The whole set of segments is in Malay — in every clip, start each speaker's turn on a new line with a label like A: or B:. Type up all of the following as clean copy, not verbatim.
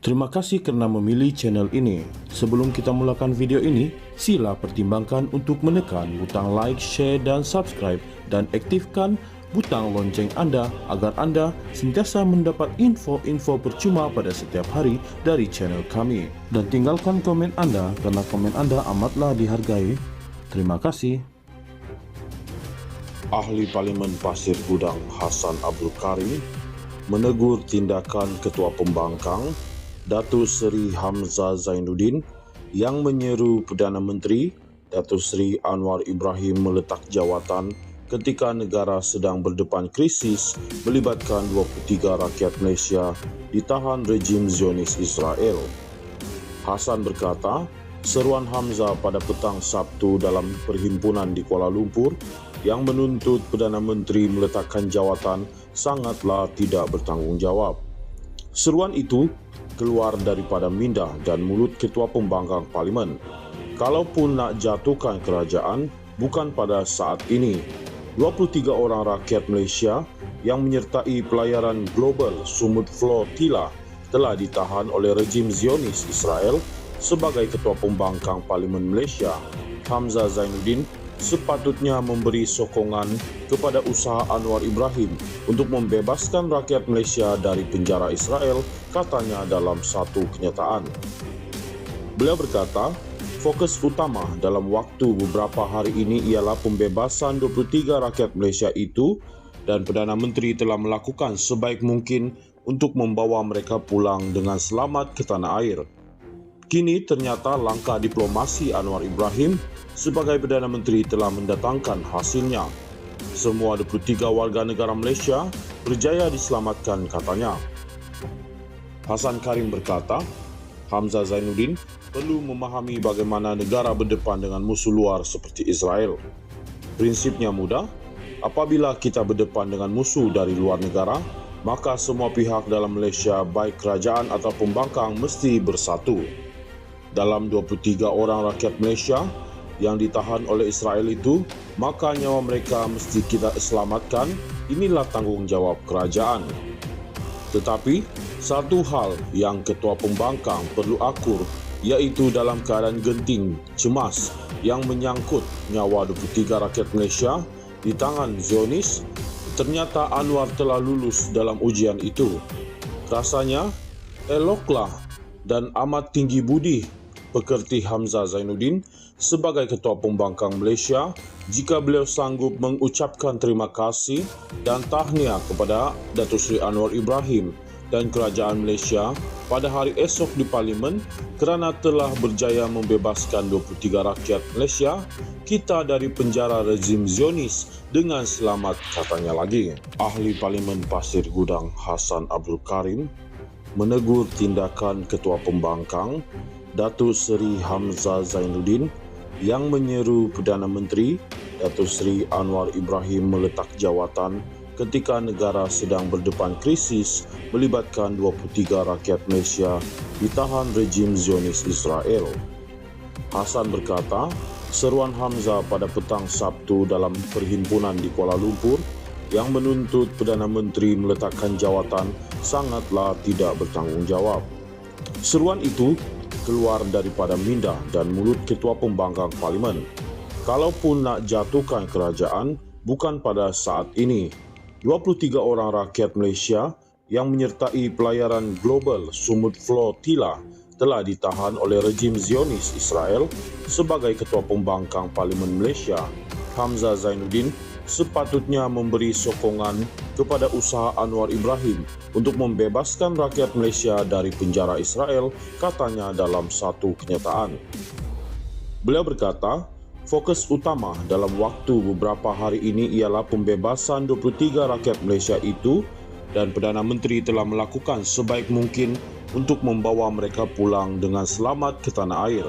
A: Terima kasih kerana memilih channel ini. Sebelum kita mulakan video ini, sila pertimbangkan untuk menekan butang like, share dan subscribe dan aktifkan butang lonceng anda agar anda sentiasa mendapat info-info percuma pada setiap hari dari channel kami. Dan tinggalkan komen anda kerana komen anda amatlah dihargai. Terima kasih. Ahli Parlimen Pasir Gudang Hassan Abdul Karim menegur tindakan Ketua Pembangkang Datuk Seri Hamzah Zainuddin yang menyeru Perdana Menteri Datuk Seri Anwar Ibrahim meletak jawatan ketika negara sedang berdepan krisis melibatkan 23 rakyat Malaysia ditahan rejim Zionis Israel. Hassan berkata, seruan Hamzah pada petang Sabtu dalam perhimpunan di Kuala Lumpur yang menuntut Perdana Menteri meletakkan jawatan sangatlah tidak bertanggungjawab. Seruan itu keluar daripada minda dan mulut Ketua Pembangkang Parlimen. Kalaupun nak jatuhkan kerajaan, bukan pada saat ini. 23 orang rakyat Malaysia yang menyertai pelayaran global Sumut Flotilla telah ditahan oleh rejim Zionis Israel. Sebagai Ketua Pembangkang Parlimen Malaysia, Hamzah Zainuddin sepatutnya memberi sokongan kepada usaha Anwar Ibrahim untuk membebaskan rakyat Malaysia dari penjara Israel, katanya dalam satu kenyataan. Beliau berkata, fokus utama dalam waktu beberapa hari ini ialah pembebasan 23 rakyat Malaysia itu dan Perdana Menteri telah melakukan sebaik mungkin untuk membawa mereka pulang dengan selamat ke tanah air. Kini ternyata langkah diplomasi Anwar Ibrahim sebagai Perdana Menteri telah mendatangkan hasilnya. Semua 23 warga negara Malaysia berjaya diselamatkan, katanya. Hassan Karim berkata, Hamzah Zainuddin perlu memahami bagaimana negara berdepan dengan musuh luar seperti Israel. Prinsipnya mudah, apabila kita berdepan dengan musuh dari luar negara, maka semua pihak dalam Malaysia, baik kerajaan atau pembangkang, mesti bersatu. Dalam 23 orang rakyat Malaysia yang ditahan oleh Israel itu, maka nyawa mereka mesti kita selamatkan. Inilah tanggungjawab kerajaan. Tetapi, satu hal yang Ketua Pembangkang perlu akur, iaitu dalam keadaan genting, cemas yang menyangkut nyawa 23 rakyat Malaysia di tangan Zionis, ternyata Anwar telah lulus dalam ujian itu. Rasanya, eloklah dan amat tinggi budi pekerti Hamzah Zainuddin sebagai Ketua Pembangkang Malaysia jika beliau sanggup mengucapkan terima kasih dan tahniah kepada Datuk Seri Anwar Ibrahim dan Kerajaan Malaysia pada hari esok di Parlimen kerana telah berjaya membebaskan 23 rakyat Malaysia kita dari penjara rejim Zionis dengan selamat, katanya lagi. Ahli Parlimen Pasir Gudang Hassan Abdul Karim menegur tindakan Ketua Pembangkang Datuk Seri Hamzah Zainuddin yang menyeru Perdana Menteri Datuk Seri Anwar Ibrahim meletak jawatan ketika negara sedang berdepan krisis melibatkan 23 rakyat Malaysia ditahan rejim Zionis Israel. Hassan berkata, seruan Hamzah pada petang Sabtu dalam perhimpunan di Kuala Lumpur yang menuntut Perdana Menteri meletakkan jawatan sangatlah tidak bertanggungjawab. Seruan itu keluar daripada minda dan mulut Ketua Pembangkang Parlimen. Kalaupun nak jatuhkan kerajaan, bukan pada saat ini. 23 orang rakyat Malaysia yang menyertai pelayaran global Sumut Flotilla telah ditahan oleh rejim Zionis Israel. Sebagai Ketua Pembangkang Parlimen Malaysia, Hamzah Zainuddin sepatutnya memberi sokongan kepada usaha Anwar Ibrahim untuk membebaskan rakyat Malaysia dari penjara Israel, katanya dalam satu kenyataan. Beliau berkata, fokus utama dalam waktu beberapa hari ini ialah pembebasan 23 rakyat Malaysia itu dan Perdana Menteri telah melakukan sebaik mungkin untuk membawa mereka pulang dengan selamat ke tanah air.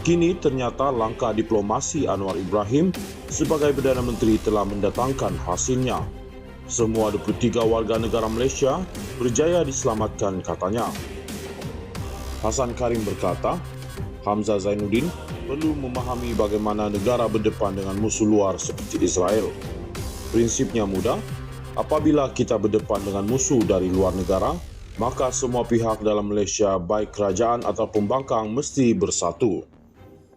A: Kini ternyata langkah diplomasi Anwar Ibrahim sebagai Perdana Menteri telah mendatangkan hasilnya. Semua 23 warga negara Malaysia berjaya diselamatkan, katanya. Hassan Karim berkata, Hamzah Zainuddin perlu memahami bagaimana negara berdepan dengan musuh luar seperti Israel. Prinsipnya mudah, apabila kita berdepan dengan musuh dari luar negara, maka semua pihak dalam Malaysia, baik kerajaan atau pembangkang, mesti bersatu.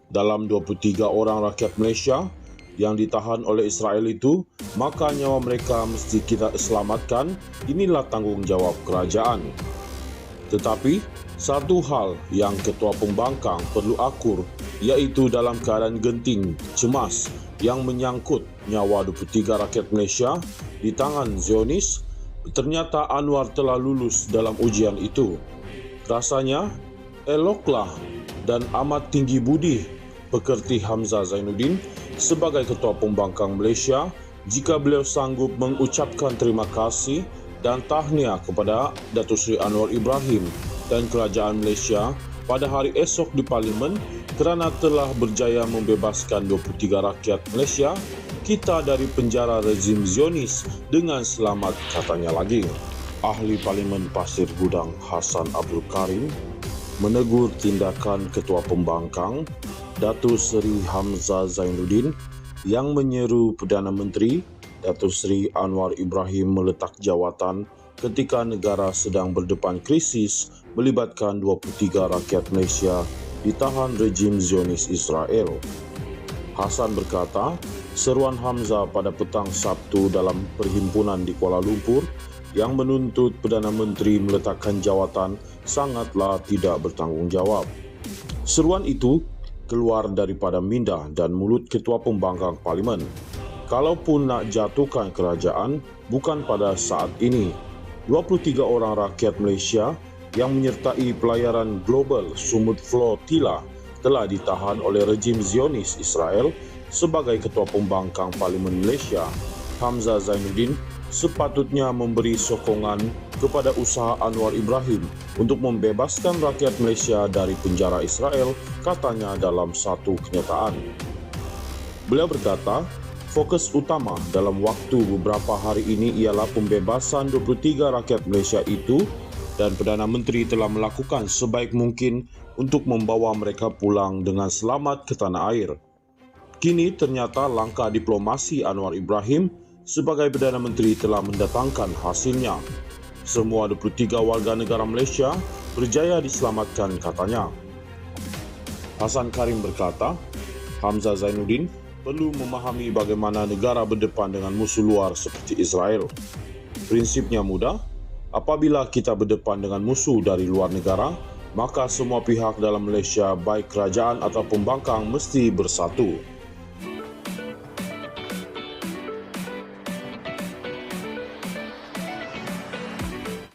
A: Dalam 23 orang rakyat Malaysia yang ditahan oleh Israel itu, maka nyawa mereka mesti kita selamatkan. Inilah tanggungjawab kerajaan. Tetapi, satu hal yang Ketua Pembangkang perlu akur, iaitu dalam keadaan genting, cemas yang menyangkut nyawa 23 rakyat Malaysia di tangan Zionis, ternyata Anwar telah lulus dalam ujian itu. Rasanya, eloklah dan amat tinggi budi pekerti Hamzah Zainuddin sebagai Ketua Pembangkang Malaysia jika beliau sanggup mengucapkan terima kasih dan tahniah kepada Datuk Seri Anwar Ibrahim dan Kerajaan Malaysia pada hari esok di Parlimen kerana telah berjaya membebaskan 23 rakyat Malaysia kita dari penjara rezim Zionis dengan selamat, katanya lagi. Ahli Parlimen Pasir Gudang Hassan Abdul Karim menegur tindakan Ketua Pembangkang Datuk Seri Hamzah Zainuddin yang menyeru Perdana Menteri Datuk Seri Anwar Ibrahim meletak jawatan ketika negara sedang berdepan krisis melibatkan 23 rakyat Malaysia ditahan rejim Zionis Israel. Hassan berkata, seruan Hamzah pada petang Sabtu dalam perhimpunan di Kuala Lumpur yang menuntut Perdana Menteri meletakkan jawatan sangatlah tidak bertanggungjawab. Seruan itu keluar daripada minda dan mulut Ketua Pembangkang Parlimen. Kalaupun nak jatuhkan kerajaan, bukan pada saat ini. 23 orang rakyat Malaysia yang menyertai pelayaran global Sumut Flotilla telah ditahan oleh rejim Zionis Israel. Sebagai Ketua Pembangkang Parlimen Malaysia, Hamzah Zainuddin sepatutnya memberi sokongan kepada usaha Anwar Ibrahim untuk membebaskan rakyat Malaysia dari penjara Israel, katanya dalam satu kenyataan. Beliau berkata, fokus utama dalam waktu beberapa hari ini ialah pembebasan 23 rakyat Malaysia itu dan Perdana Menteri telah melakukan sebaik mungkin untuk membawa mereka pulang dengan selamat ke tanah air. Kini ternyata langkah diplomasi Anwar Ibrahim sebagai Perdana Menteri telah mendatangkan hasilnya. Semua 23 warga negara Malaysia berjaya diselamatkan, katanya. Hassan Karim berkata, Hamzah Zainuddin perlu memahami bagaimana negara berdepan dengan musuh luar seperti Israel. Prinsipnya mudah, apabila kita berdepan dengan musuh dari luar negara, maka semua pihak dalam Malaysia, baik kerajaan atau pembangkang, mesti bersatu.